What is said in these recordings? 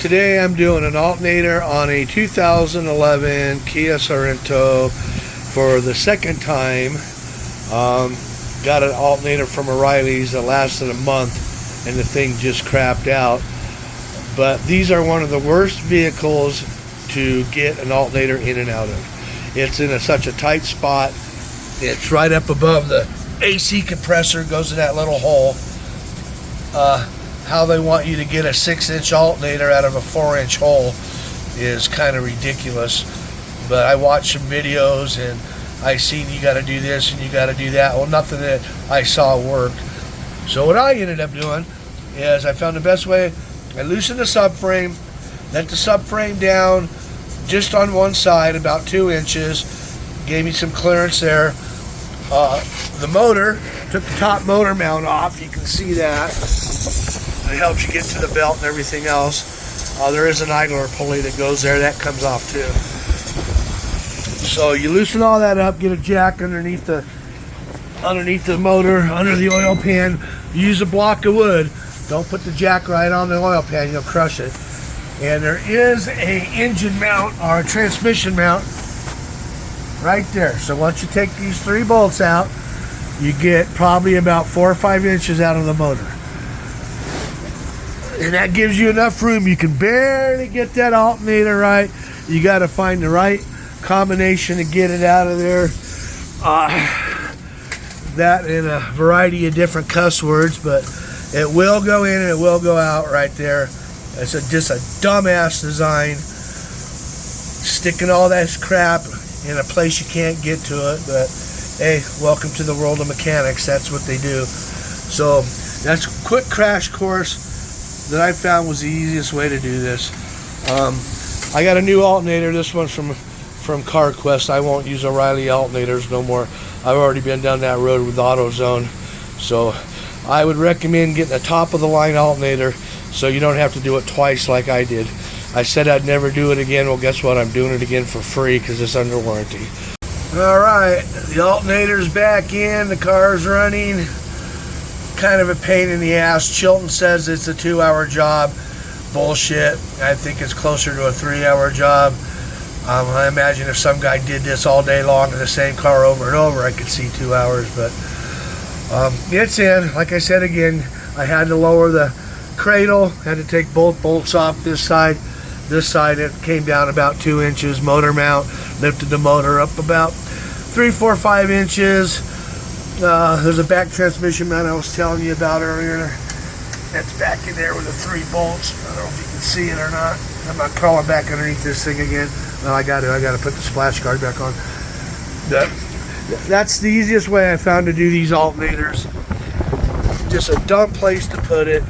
Today I'm doing an alternator on a 2011 Kia Sorrento for the second time. Got an alternator from O'Reilly's that lasted a month and the thing just crapped out. But these are one of the worst vehicles to get an alternator in and out of. It's in such a tight spot. It's right up above the AC compressor, goes in that little hole. How they want you to get a 6-inch alternator out of a 4-inch hole is kind of ridiculous. But I watched some videos and I seen you got to do this and you got to do that. Well, nothing that I saw worked. So what I ended up doing is I found the best way. I loosened the subframe, let the subframe down just on one side, about 2 inches. Gave me some clearance there. The motor, took the top motor mount off. You can see that. It helps you get to the belt and everything else. There is an idler pulley that goes there. That comes off too. So you loosen all that up, get a jack underneath the motor, under the oil pan. Use a block of wood. Don't put the jack right on the oil pan, you'll crush it. And there is a engine mount or a transmission mount right there. So once you take these 3 bolts out, you get probably about 4 or 5 inches out of the motor. And that gives you enough room. You can barely get that alternator right. You got to find the right combination to get it out of there. That in a variety of different cuss words, but it will go in and it will go out right there. It's just a dumbass design, sticking all that crap in a place you can't get to it. But hey, welcome to the world of mechanics. That's what they do. So that's a quick crash course that I found was the easiest way to do this. I got a new alternator. This one's from CarQuest. I won't use O'Reilly alternators no more. I've already been down that road with AutoZone. So I would recommend getting a top of the line alternator so you don't have to do it twice like I did. I said I'd never do it again. Well, guess what? I'm doing it again for free because it's under warranty. Alright, the alternator's back in. The car's running. Kind of a pain in the ass. Chilton says it's a 2-hour job. Bullshit. I think it's closer to a 3-hour job. I imagine if some guy did this all day long in the same car over and over, I could see 2 hours. But it's in. Like I said again, I had to lower the cradle. Had to take both bolts off this side. This side it came down about 2 inches. Motor mount. Lifted the motor up about 3, 4, 5 inches. There's a back transmission mount I was telling you about earlier. That's back in there with the 3 bolts. I don't know if you can see it or not. I'm not crawling back underneath this thing again. No, I got to put the splash guard back on. That's the easiest way I found to do these alternators. Just a dumb place to put it.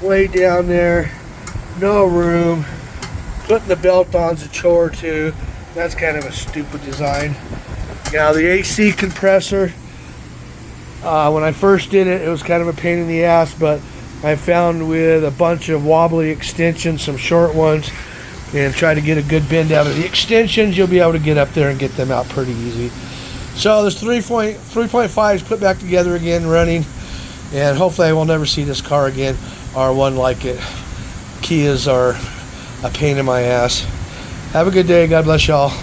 Way down there. No room. Putting the belt on's a chore too. That's kind of a stupid design. Now the AC compressor, when I first did it, it was kind of a pain in the ass, but I found with a bunch of wobbly extensions, some short ones, and try to get a good bend out of the extensions, you'll be able to get up there and get them out pretty easy. So there's 3.5s put back together again, running, and hopefully I will never see this car again or one like it. Kias are a pain in my ass. Have a good day. God bless y'all.